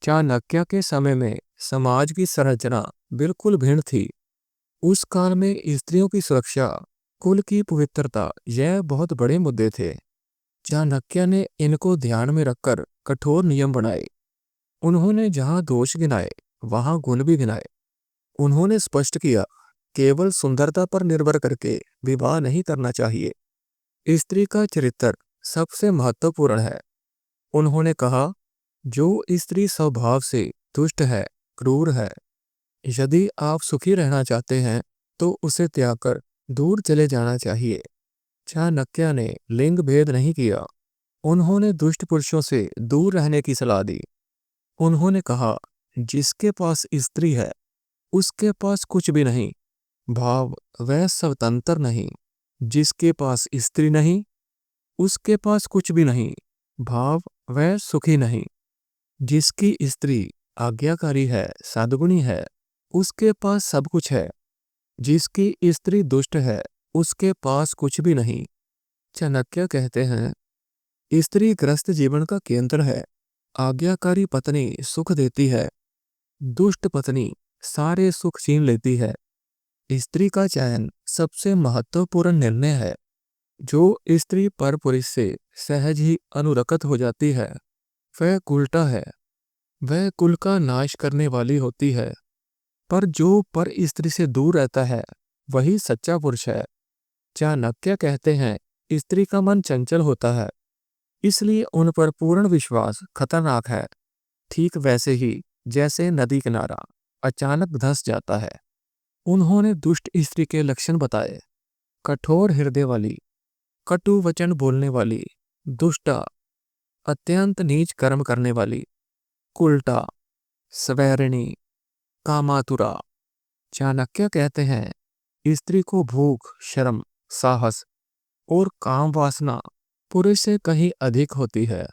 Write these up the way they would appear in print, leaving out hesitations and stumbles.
चाणक्य के समय में समाज की संरचना बिल्कुल भिन्न थी। उस काल में स्त्रियों की सुरक्षा, कुल की पवित्रता, यह बहुत बड़े मुद्दे थे। चाणक्य ने इनको ध्यान में रखकर कठोर नियम बनाए। उन्होंने जहां दोष गिनाए, वहां गुण भी गिनाए। उन्होंने स्पष्ट किया, केवल सुंदरता पर निर्भर करके विवाह नहीं करना चाहिए। स्त्री का चरित्र सबसे महत्वपूर्ण है। उन्होंने कहा, जो स्त्री स्वभाव से दुष्ट है, क्रूर है, यदि आप सुखी रहना चाहते हैं तो उसे त्याग कर दूर चले जाना चाहिए। चाणक्य ने लिंग भेद नहीं किया। उन्होंने दुष्ट पुरुषों से दूर रहने की सलाह दी। उन्होंने कहा, जिसके पास स्त्री है उसके पास कुछ भी नहीं, भाव वह स्वतंत्र नहीं। जिसके पास स्त्री नहीं उसके पास कुछ भी नहीं, भाव वह सुखी नहीं। जिसकी स्त्री आज्ञाकारी है, सद्गुणी है, उसके पास सब कुछ है। जिसकी स्त्री दुष्ट है उसके पास कुछ भी नहीं। चाणक्य कहते हैं, स्त्री ग्रस्त जीवन का केंद्र है। आज्ञाकारी पत्नी सुख देती है, दुष्ट पत्नी सारे सुख छीन लेती है। स्त्री का चयन सबसे महत्वपूर्ण निर्णय है। जो स्त्री पर पुरुष से सहज ही अनुरक्त हो जाती है वह उल्टा है, वह कुल का नाश करने वाली होती है। पर जो पर स्त्री से दूर रहता है वही सच्चा पुरुष है। चाणक्य कहते हैं, स्त्री का मन चंचल होता है, इसलिए उन पर पूर्ण विश्वास खतरनाक है। ठीक वैसे ही जैसे नदी किनारा अचानक धंस जाता है। उन्होंने दुष्ट स्त्री के लक्षण बताए, कठोर हृदय वाली, कटु वचन बोलने वाली, दुष्टा, अत्यंत नीच कर्म करने वाली, कुल्टा, स्वैरिणी, कामातुरा। चाणक्य कहते हैं, स्त्री को भूख, शर्म, साहस और काम वासना पुरुष से कहीं अधिक होती है।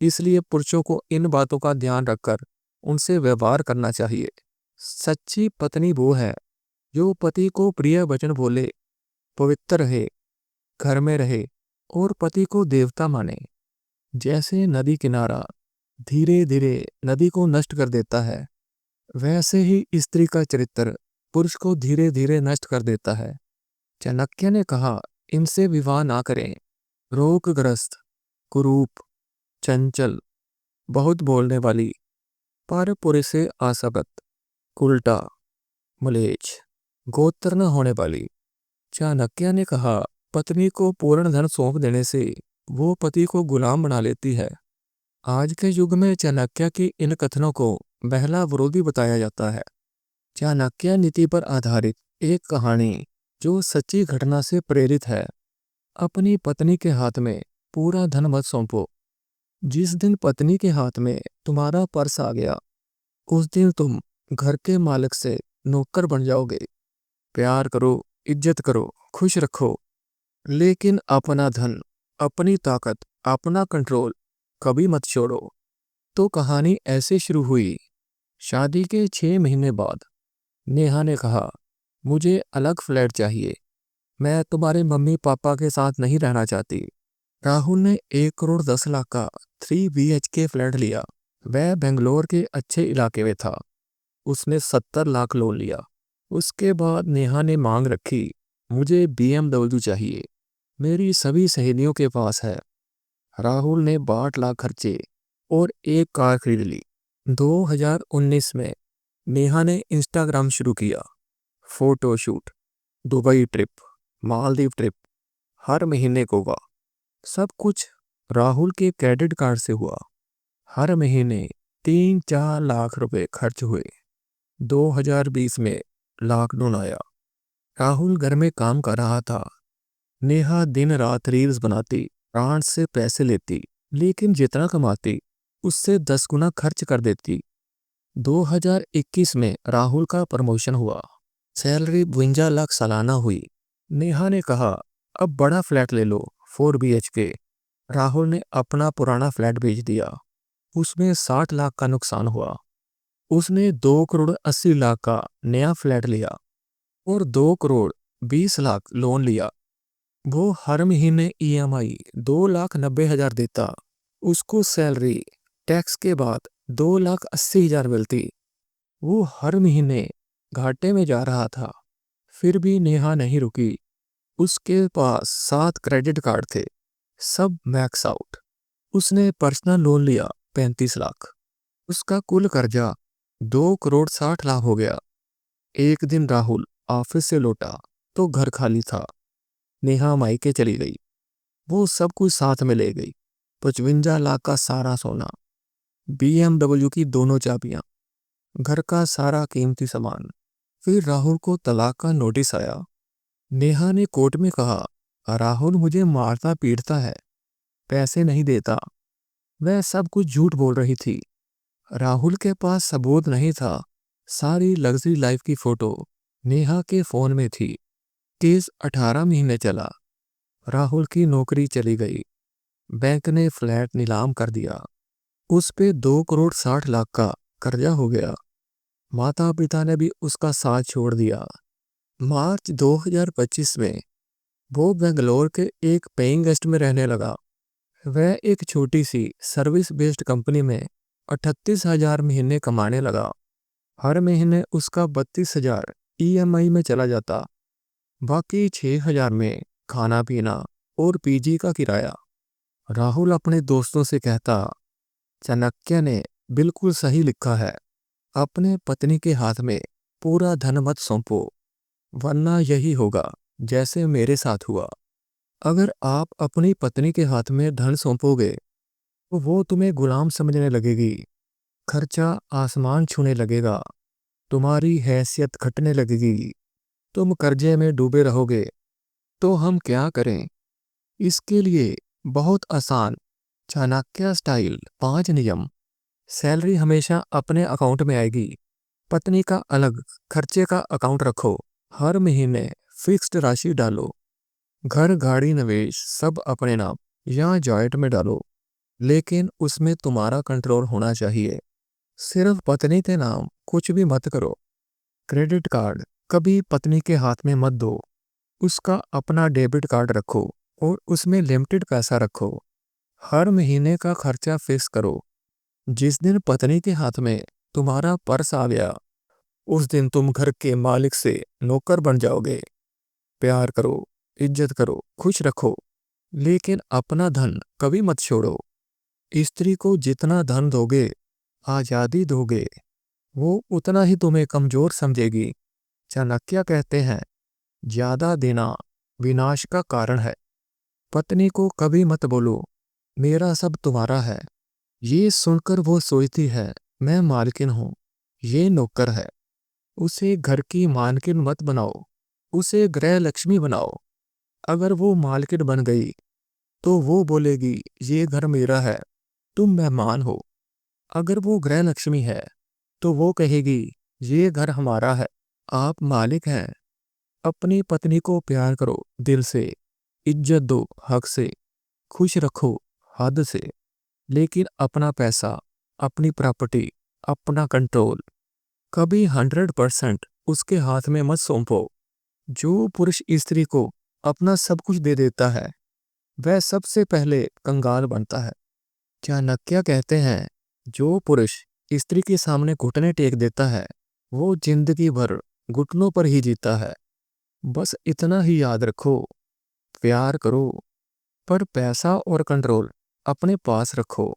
इसलिए पुरुषों को इन बातों का ध्यान रखकर उनसे व्यवहार करना चाहिए। सच्ची पत्नी वो है जो पति को प्रिय वचन बोले, पवित्र रहे, घर में रहे और पति को देवता माने। जैसे नदी किनारा धीरे धीरे नदी को नष्ट कर देता है, वैसे ही स्त्री का चरित्र पुरुष को धीरे धीरे नष्ट कर देता है। चाणक्य ने कहा, इनसे विवाह ना करें। रोगग्रस्त, कुरूप, चंचल, बहुत बोलने वाली, पर पुरुष से आसक्त, उल्टा, मलेच्छ, गोत्र न होने वाली। चाणक्य ने कहा, पत्नी को पूर्ण धन सौंप देने से वो पति को गुलाम बना लेती है। आज के युग में चाणक्य की इन कथनों को महिला विरोधी बताया जाता है। चाणक्य नीति पर आधारित एक कहानी जो सच्ची घटना से प्रेरित है। अपनी पत्नी के हाथ में पूरा धन मत सौंपो। जिस दिन पत्नी के हाथ में तुम्हारा पर्स आ गया, उस दिन तुम घर के मालिक से नौकर बन जाओगे। प्यार करो, इज्जत करो, खुश रखो, लेकिन अपना धन, अपनी ताकत, अपना कंट्रोल कभी मत छोड़ो। तो कहानी ऐसे शुरू हुई। शादी के 6 महीने बाद नेहा ने कहा, मुझे अलग फ्लैट चाहिए, मैं तुम्हारे मम्मी पापा के साथ नहीं रहना चाहती। राहुल ने 1 करोड़ 10 लाख का 3 BHK फ्लैट लिया। वह बेंगलोर के अच्छे इलाके में था। उसने 70 लाख लोन लिया। उसके बाद नेहा ने मांग रखी, मुझे BMW चाहिए, मेरी सभी सहेलियों के पास है। राहुल ने 62 लाख खर्चे और एक कार खरीद ली। 2019 में नेहा ने इंस्टाग्राम शुरू किया। Photoshoot, Dubai trip, Maldives trip, हर महीने गोवा। सब कुछ राहुल के क्रेडिट कार्ड से हुआ। हर महीने 3-4 लाख रुपए खर्च हुए। 2020 में लॉकडाउन आया। राहुल घर में काम कर रहा था। नेहा दिन रात रील्स बनाती, ब्रांड से पैसे लेती, लेकिन जितना कमाती उससे 10 गुना खर्च कर देती। 2021 में राहुल का प्रमोशन हुआ। सैलरी 52 लाख सालाना हुई। नेहा ने कहा, अब बड़ा फ्लैट ले लो, 4 BHK। राहुल ने अपना पुराना फ्लैट बेच दिया। उसमें 60 लाख का नुकसान हुआ। उसने 2 करोड़ 80 लाख का नया फ्लैट लिया और 2 करोड़ 20 लाख लोन लिया। वो हर महीने EMI 2,90,000 देता। उसको सैलरी, टैक्स के बाद 2,80,000 मिलती। वो हर महीने घाटे में जा रहा था। फिर भी नेहा नहीं रुकी। उसके पास 7 क्रेडिट कार्ड थे, सब मैक्स आउट। उसने पर्सनल लोन लिया 35 लाख। उसका कुल कर्जा 2,60,00,000 हो गया। एक दिन राहुल ऑफिस से लौटा तो घर खाली था। नेहा मायके चली गई। वो सब कुछ साथ में ले गई। 55 लाख का सारा सोना, BMW की दोनों चाबियां, घर का सारा कीमती सामान। फिर राहुल को तलाक का नोटिस आया। नेहा ने कोर्ट में कहा, राहुल मुझे मारता पीटता है, पैसे नहीं देता। वह सब कुछ झूठ बोल रही थी। राहुल के पास सबूत नहीं था। सारी लग्जरी लाइफ की फोटो नेहा के फोन में थी। केस 18 महीने चला। राहुल की नौकरी चली गई। बैंक ने फ्लैट नीलाम कर दिया। उस पे 2,60,00,000 का कर्जा हो गया। माता पिता ने भी उसका साथ छोड़ दिया। मार्च 2025 में वो बेंगलोर के एक पेइंग गेस्ट में रहने लगा। वह एक छोटी सी सर्विस बेस्ड कंपनी में 38,000 महीने कमाने लगा। हर महीने उसका 32,000 EMI में चला जाता। बाकी 6,000 में खाना पीना और PG का किराया। राहुल अपने दोस्तों से कहता, चाणक्य ने बिल्कुल सही लिखा है, अपने पत्नी के हाथ में पूरा धन मत सौंपो, वरना यही होगा जैसे मेरे साथ हुआ। अगर आप अपनी पत्नी के हाथ में धन सौंपोगे तो वो तुम्हें गुलाम समझने लगेगी। खर्चा आसमान छूने लगेगा। तुम्हारी हैसियत घटने लगेगी। तुम कर्जे में डूबे रहोगे। तो हम क्या करें? इसके लिए बहुत आसान चाणक्य स्टाइल 5 नियम। सैलरी हमेशा अपने अकाउंट में आएगी। पत्नी का अलग खर्चे का अकाउंट रखो। हर महीने फिक्स्ड राशि डालो। घर गाड़ी निवेश सब अपने नाम या जॉइंट में डालो, लेकिन उसमें तुम्हारा कंट्रोल होना चाहिए। सिर्फ पत्नी के नाम कुछ भी मत करो। क्रेडिट कार्ड कभी पत्नी के हाथ में मत दो। उसका अपना डेबिट कार्ड रखो और उसमें लिमिटेड पैसा रखो। हर महीने का खर्चा फिक्स करो। जिस दिन पत्नी के हाथ में तुम्हारा पर्स आ गया, उस दिन तुम घर के मालिक से नौकर बन जाओगे। प्यार करो, इज्जत करो, खुश रखो, लेकिन अपना धन कभी मत छोड़ो। स्त्री को जितना धन दोगे, आजादी दोगे, वो उतना ही तुम्हें कमजोर समझेगी। चाणक्य कहते हैं, ज्यादा देना विनाश का कारण है। पत्नी को कभी मत बोलो, मेरा सब तुम्हारा है। ये सुनकर वो सोचती है, मैं मालकिन हूँ, ये नौकर है। उसे घर की मालकिन मत बनाओ, उसे गृह लक्ष्मी बनाओ। अगर वो मालकिन बन गई तो वो बोलेगी, ये घर मेरा है, तुम मेहमान हो। अगर वो गृह लक्ष्मी है तो वो कहेगी, ये घर हमारा है, आप मालिक हैं। अपनी पत्नी को प्यार करो दिल से, इज्जत दो हक से, खुश रखो हद से, लेकिन अपना पैसा, अपनी प्रॉपर्टी, अपना कंट्रोल कभी 100% उसके हाथ में मत सौंपो। जो पुरुष स्त्री को अपना सब कुछ दे देता है, वह सबसे पहले कंगाल बनता है। चाणक्य कहते हैं, जो पुरुष स्त्री के सामने घुटने टेक देता है, वो जिंदगी भर घुटनों पर ही जीता है। बस इतना ही याद रखो, प्यार करो, पर पैसा और कंट्रोल अपने पास रखो।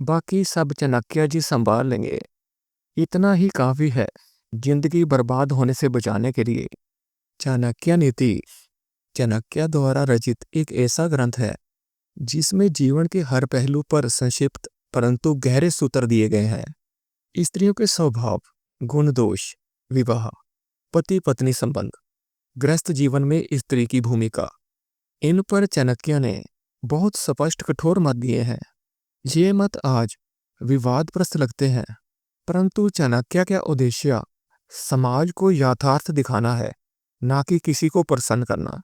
बाकी सब चाणक्य जी संभाल लेंगे। इतना ही काफी है जिंदगी बर्बाद होने से बचाने के लिए। चाणक्य नीति चाणक्य द्वारा रचित एक ऐसा ग्रंथ है जिसमें जीवन के हर पहलू पर संक्षिप्त परंतु गहरे सूत्र दिए गए हैं। स्त्रियों के स्वभाव, गुण दोष, विवाह, पति पत्नी संबंध, गृहस्थ जीवन में स्त्री की भूमिका, इन पर चाणक्य ने बहुत स्पष्ट कठोर मत दिए हैं। ये मत आज विवादग्रस्त लगते हैं, परंतु चाणक्य का उद्देश्य समाज को यथार्थ दिखाना है, ना कि किसी को प्रसन्न करना।